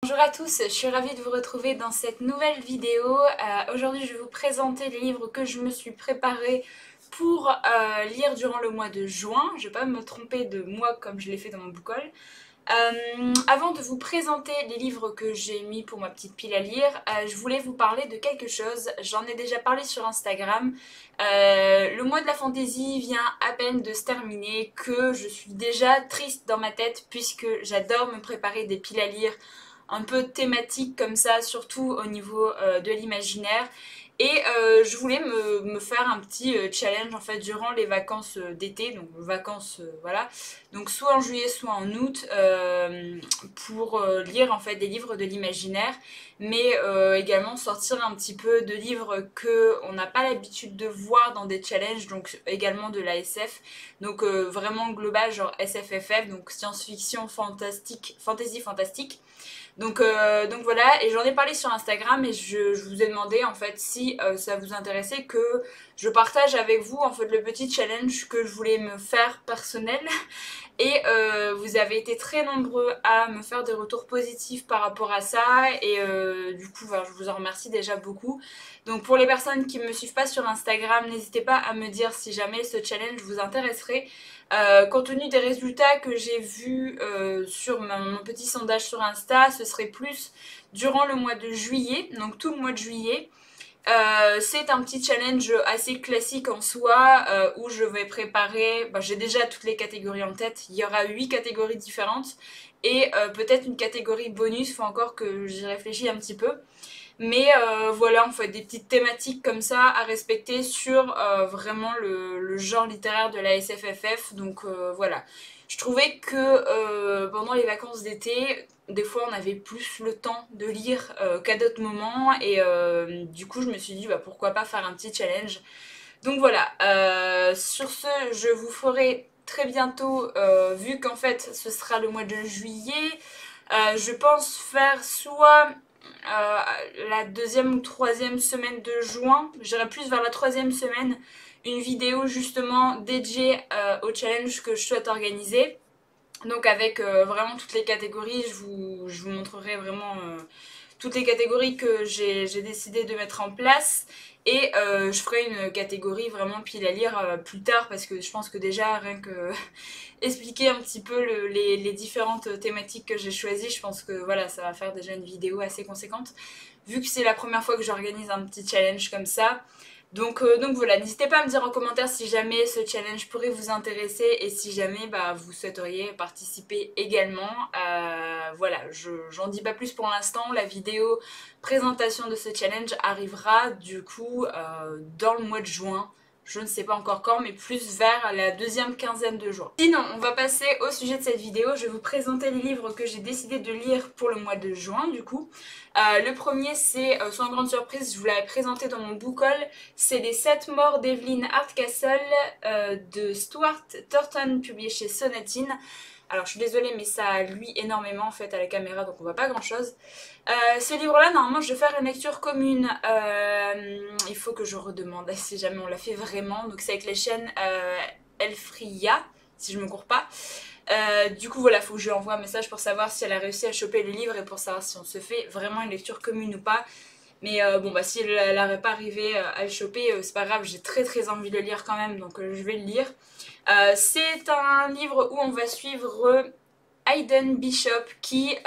Bonjour à tous, je suis ravie de vous retrouver dans cette nouvelle vidéo. Aujourd'hui je vais vous présenter les livres que je me suis préparés pour lire durant le mois de juin. Je ne vais pas me tromper de mois comme je l'ai fait dans mon book haul. Avant de vous présenter les livres que j'ai mis pour ma petite pile à lire, je voulais vous parler de quelque chose. J'en ai déjà parlé sur Instagram. Le mois de la fantaisie vient à peine de se terminer, que je suis déjà triste dans ma tête puisque j'adore me préparer des piles à lire un peu thématiques comme ça, surtout au niveau de l'imaginaire. Et je voulais me faire un petit challenge en fait durant les vacances d'été, donc vacances voilà, donc soit en juillet soit en août, pour lire en fait des livres de l'imaginaire, mais également sortir un petit peu de livres que on n'a pas l'habitude de voir dans des challenges, donc également de la SF, donc vraiment global genre SFFF, donc science-fiction, fantastique, fantasy fantastique. Donc voilà, et j'en ai parlé sur Instagram et je vous ai demandé en fait si ça vous intéressait que je partage avec vous en fait le petit challenge que je voulais me faire personnel. Et vous avez été très nombreux à me faire des retours positifs par rapport à ça et du coup voilà, je vous en remercie déjà beaucoup. Donc pour les personnes qui ne me suivent pas sur Instagram, n'hésitez pas à me dire si jamais ce challenge vous intéresserait. Compte tenu des résultats que j'ai vus sur mon petit sondage sur Insta, ce serait plus durant le mois de juillet, donc tout le mois de juillet. C'est un petit challenge assez classique en soi où je vais préparer, j'ai déjà toutes les catégories en tête, il y aura 8 catégories différentes et peut-être une catégorie bonus, il faut encore que j'y réfléchisse un petit peu. Mais voilà, on fait des petites thématiques comme ça à respecter sur vraiment le genre littéraire de la SFFF. Donc voilà. Je trouvais que pendant les vacances d'été, des fois on avait plus le temps de lire qu'à d'autres moments. Et du coup, je me suis dit pourquoi pas faire un petit challenge. Donc voilà. Sur ce, je vous ferai très bientôt, vu qu'en fait ce sera le mois de juillet. Je pense faire soit la deuxième ou troisième semaine de juin, j'irai plus vers la troisième semaine, une vidéo justement dédiée au challenge que je souhaite organiser. Donc avec vraiment toutes les catégories, je vous montrerai vraiment toutes les catégories que j'ai décidé de mettre en place. Et je ferai une catégorie vraiment pile à lire plus tard parce que je pense que déjà rien que expliquer un petit peu les différentes thématiques que j'ai choisies, je pense que voilà, ça va faire déjà une vidéo assez conséquente vu que c'est la première fois que j'organise un petit challenge comme ça. Donc voilà, n'hésitez pas à me dire en commentaire si jamais ce challenge pourrait vous intéresser et si jamais vous souhaiteriez participer également. Voilà, j'en dis pas plus pour l'instant, la vidéo présentation de ce challenge arrivera du coup dans le mois de juin. Je ne sais pas encore quand, mais plus vers la deuxième quinzaine de juin. Sinon, on va passer au sujet de cette vidéo. Je vais vous présenter les livres que j'ai décidé de lire pour le mois de juin, du coup. Le premier, c'est, sans grande surprise, je vous l'avais présenté dans mon book haul, c'est Les 7 morts d'Evelyn Hardcastle de Stuart Turton, publié chez Sonatine. Alors je suis désolée mais ça luit énormément en fait à la caméra donc on voit pas grand chose. Ce livre là normalement je vais faire une lecture commune, il faut que je redemande si jamais on l'a fait vraiment, donc c'est avec les chaînes Elfria si je me cours pas. Du coup voilà, faut que je lui envoie un message pour savoir si elle a réussi à choper le livre et pour savoir si on se fait vraiment une lecture commune ou pas. Mais si elle n'arrive pas arrivé à le choper, c'est pas grave, j'ai très très envie de le lire quand même, donc je vais le lire. C'est un livre où on va suivre Hayden Bishop qui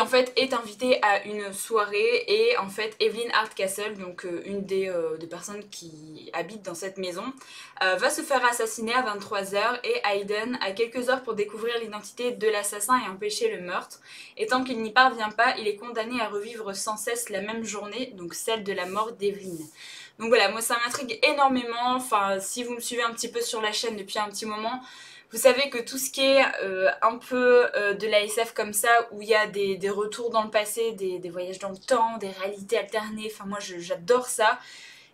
en fait est invitée à une soirée et en fait Evelyn Hardcastle, donc une des personnes qui habitent dans cette maison, va se faire assassiner à 23h et Hayden a quelques heures pour découvrir l'identité de l'assassin et empêcher le meurtre. Et tant qu'il n'y parvient pas, il est condamné à revivre sans cesse la même journée, donc celle de la mort d'Evelyn. Donc voilà, moi ça m'intrigue énormément, enfin si vous me suivez un petit peu sur la chaîne depuis un petit moment, vous savez que tout ce qui est un peu de la SF comme ça, où il y a des retours dans le passé, des voyages dans le temps, des réalités alternées, enfin moi j'adore ça.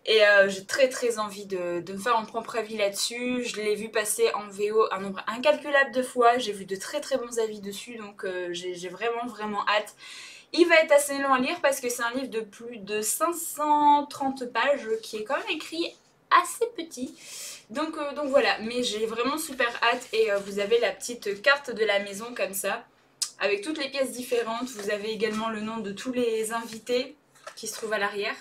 Et j'ai très très envie de me faire mon propre avis là-dessus. Je l'ai vu passer en VO un nombre incalculable de fois, j'ai vu de très très bons avis dessus, donc j'ai vraiment vraiment hâte. Il va être assez long à lire parce que c'est un livre de plus de 530 pages qui est quand même écrit assez petit. Donc voilà, mais j'ai vraiment super hâte et vous avez la petite carte de la maison comme ça. avec toutes les pièces différentes. Vous avez également le nom de tous les invités qui se trouvent à l'arrière.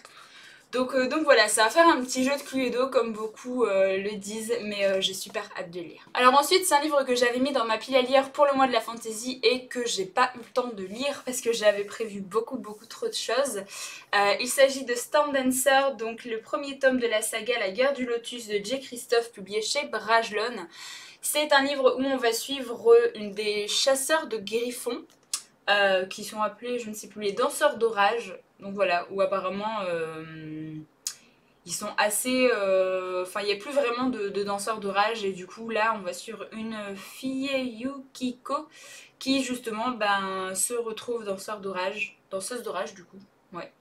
Donc voilà, ça va faire un petit jeu de Cluedo comme beaucoup le disent, mais j'ai super hâte de lire. Alors ensuite, c'est un livre que j'avais mis dans ma pile à lire pour le mois de la fantasy et que j'ai pas eu le temps de lire parce que j'avais prévu beaucoup trop de choses. Il s'agit de Storm Dancer, donc le premier tome de la saga La Guerre du Lotus de J. Christophe, publié chez Brajlon. C'est un livre où on va suivre une des chasseurs de griffons, qui sont appelés, je ne sais plus, les danseurs d'orage. Donc voilà, où apparemment ils sont assez... Enfin, il n'y a plus vraiment de danseurs d'orage. Et du coup, là, on va sur une fille, Yukiko, qui justement se retrouve danseur d'orage. Danseuse d'orage, du coup. Ouais.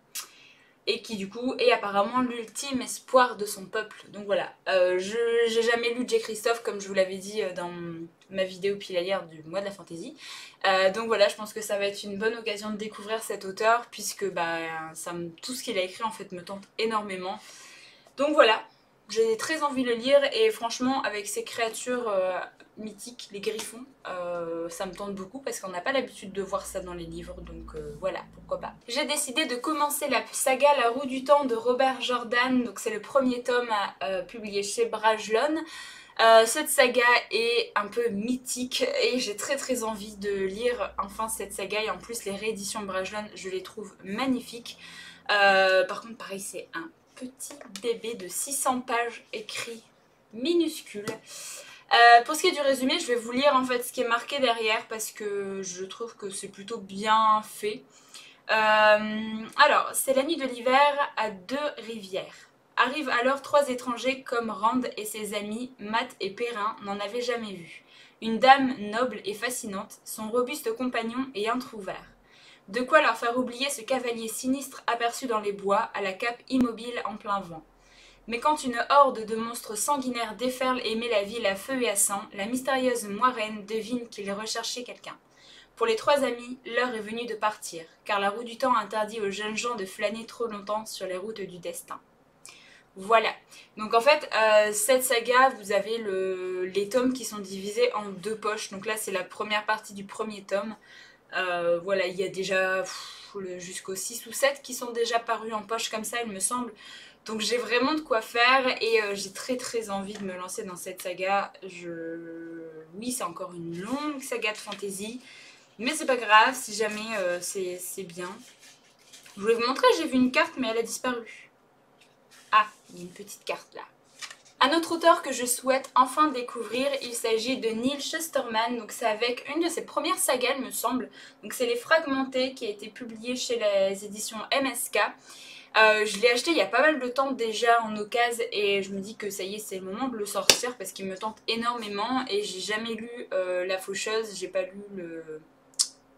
Et qui, du coup, est apparemment l'ultime espoir de son peuple. Donc voilà. J'ai jamais lu J. Christophe, comme je vous l'avais dit dans ma vidéo pilalière du mois de la fantasy. Donc voilà, je pense que ça va être une bonne occasion de découvrir cet auteur, puisque tout ce qu'il a écrit en fait me tente énormément. Donc voilà, j'ai très envie de le lire et franchement avec ces créatures mythiques, les griffons, ça me tente beaucoup parce qu'on n'a pas l'habitude de voir ça dans les livres, donc voilà, pourquoi pas. J'ai décidé de commencer la saga La Roue du Temps de Robert Jordan, donc c'est le premier tome publié chez Brajlon. Cette saga est un peu mythique et j'ai très envie de lire enfin cette saga et en plus les rééditions Brajlon je les trouve magnifiques. Par contre pareil c'est un petit bébé de 600 pages écrit minuscule. Pour ce qui est du résumé je vais vous lire en fait ce qui est marqué derrière parce que je trouve que c'est plutôt bien fait. Alors c'est la nuit de l'hiver à Deux-Rivières. Arrivent alors 3 étrangers comme Rand et ses amis, Matt et Perrin, n'en avaient jamais vu. Une dame noble et fascinante, son robuste compagnon et un trou vert. De quoi leur faire oublier ce cavalier sinistre aperçu dans les bois, à la cape immobile en plein vent. Mais quand une horde de monstres sanguinaires déferle et met la ville à feu et à sang, la mystérieuse moiraine devine qu'il recherchait quelqu'un. Pour les 3 amis, l'heure est venue de partir, car la roue du temps interdit aux jeunes gens de flâner trop longtemps sur les routes du destin. Voilà, donc en fait cette saga vous avez les tomes qui sont divisés en 2 poches, donc là c'est la première partie du premier tome. Voilà, il y a déjà jusqu'au 6 ou 7 qui sont déjà parus en poche comme ça il me semble. Donc j'ai vraiment de quoi faire et j'ai très envie de me lancer dans cette saga. Oui c'est encore une longue saga de fantasy, mais c'est pas grave si jamais c'est bien. Je voulais vous montrer, j'ai vu une carte mais elle a disparu. Ah, il y a une petite carte là. Un autre auteur que je souhaite enfin découvrir, il s'agit de Neal Shusterman, donc c'est avec une de ses premières sagas il me semble, donc c'est Les Fragmentés qui a été publié chez les éditions MSK. Je l'ai acheté il y a pas mal de temps déjà en occasion et je me dis que ça y est c'est le moment de le sortir parce qu'il me tente énormément et j'ai jamais lu La Faucheuse, j'ai pas lu le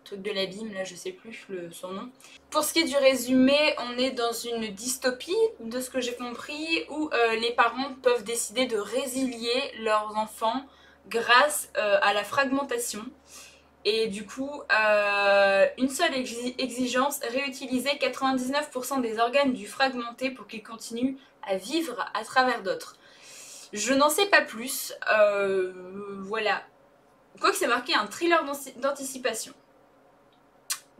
truc de l'abîme, là je sais plus son nom. Pour ce qui est du résumé, on est dans une dystopie, de ce que j'ai compris, où les parents peuvent décider de résilier leurs enfants grâce à la fragmentation. Et du coup, une seule exigence, réutiliser 99% des organes du fragmenté pour qu'ils continuent à vivre à travers d'autres. Je n'en sais pas plus, voilà. Quoique c'est marqué un thriller d'anticipation.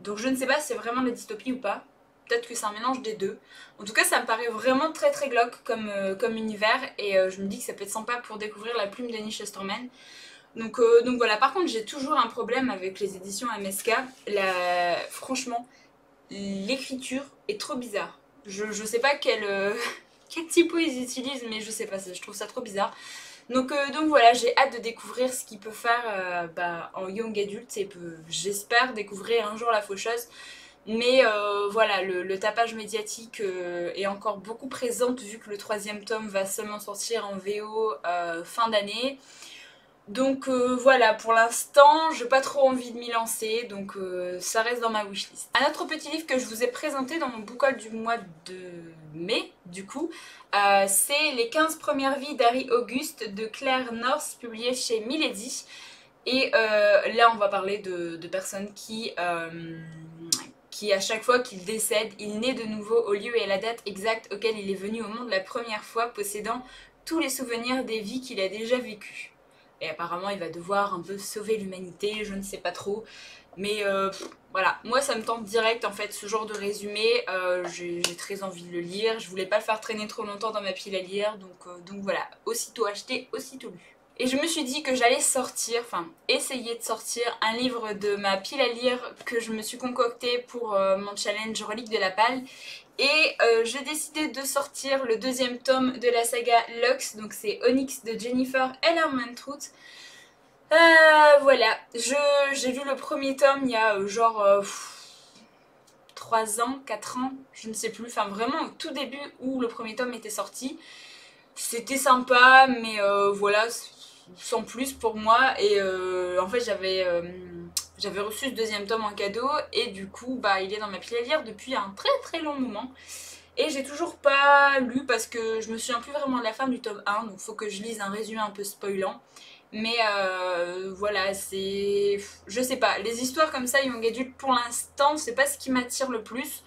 Donc je ne sais pas si c'est vraiment de la dystopie ou pas. Peut-être que c'est un mélange des deux. En tout cas, ça me paraît vraiment très glauque comme univers. Et je me dis que ça peut être sympa pour découvrir la plume de Neal Shusterman. Donc voilà, par contre, j'ai toujours un problème avec les éditions MSK. Franchement, l'écriture est trop bizarre. Je sais pas quel typo ils utilisent, mais je sais pas, je trouve ça trop bizarre. Donc voilà, j'ai hâte de découvrir ce qu'il peut faire en young adulte et j'espère découvrir un jour La Faucheuse. Mais voilà, le tapage médiatique est encore beaucoup présent vu que le 3e tome va seulement sortir en VO fin d'année. Donc voilà, pour l'instant, j'ai pas trop envie de m'y lancer, donc ça reste dans ma wishlist. Un autre petit livre que je vous ai présenté dans mon book haul du mois de mai, du coup, c'est Les 15 premières vies d'Harry Auguste de Claire North, publié chez Milady. Et là, on va parler de personnes qui à chaque fois qu'il décède, il naît de nouveau au lieu et à la date exacte auquel il est venu au monde la première fois, possédant tous les souvenirs des vies qu'il a déjà vécues. Et apparemment il va devoir un peu sauver l'humanité, je ne sais pas trop. Mais voilà, moi ça me tente direct en fait ce genre de résumé, j'ai très envie de le lire, je voulais pas le faire traîner trop longtemps dans ma pile à lire, donc voilà, aussitôt acheté, aussitôt lu. Et je me suis dit que j'allais sortir, enfin essayer de sortir un livre de ma pile à lire que je me suis concocté pour mon challenge Relique de la Palle. Et j'ai décidé de sortir le deuxième tome de la saga Lux, donc c'est Onyx de Jennifer Ellermann-Trout. Voilà, j'ai vu le premier tome il y a 3 ans, 4 ans, je ne sais plus, enfin vraiment au tout début où le premier tome était sorti. C'était sympa, mais voilà, sans plus pour moi. Et en fait, j'avais reçu ce deuxième tome en cadeau, et du coup, bah, il est dans ma pile à lire depuis un très très long moment. Et j'ai toujours pas lu parce que je me souviens plus vraiment de la fin du tome 1, donc faut que je lise un résumé un peu spoilant. Mais voilà, c'est. Je sais pas, les histoires comme ça, Young Adult, pour l'instant, c'est pas ce qui m'attire le plus.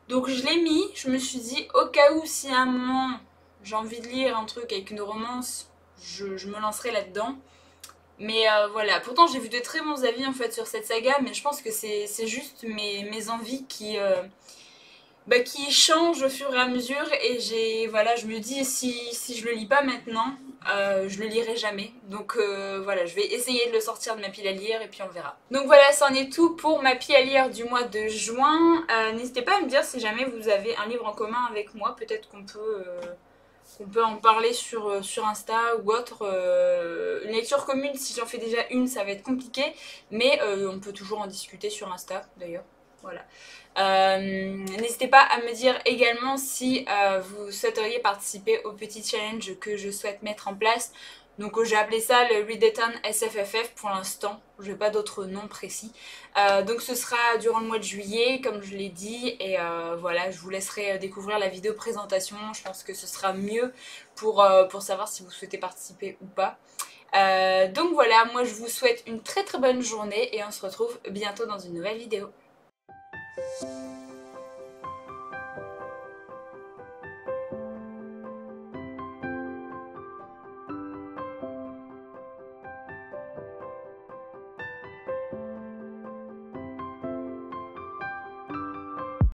Donc je l'ai mis, je me suis dit, au cas où, si à un moment j'ai envie de lire un truc avec une romance, je me lancerai là-dedans. Mais voilà, pourtant j'ai vu de très bons avis en fait sur cette saga, mais je pense que c'est juste mes envies qui changent au fur et à mesure. Et voilà, je me dis, si je le lis pas maintenant, je le lirai jamais. Donc voilà, je vais essayer de le sortir de ma pile à lire et puis on verra. Donc voilà, c'en est tout pour ma pile à lire du mois de juin. N'hésitez pas à me dire si jamais vous avez un livre en commun avec moi, peut-être qu'on peut en parler sur Insta ou autre. Une lecture commune, si j'en fais déjà une, ça va être compliqué, mais on peut toujours en discuter sur Insta d'ailleurs. Voilà. N'hésitez pas à me dire également si vous souhaiteriez participer au petit challenge que je souhaite mettre en place. Donc j'ai appelé ça le Readathon SFFF pour l'instant, je n'ai pas d'autre nom précis. Donc ce sera durant le mois de juillet, comme je l'ai dit, et voilà, je vous laisserai découvrir la vidéo présentation. Je pense que ce sera mieux pour savoir si vous souhaitez participer ou pas. Donc voilà, moi je vous souhaite une très très bonne journée et on se retrouve bientôt dans une nouvelle vidéo.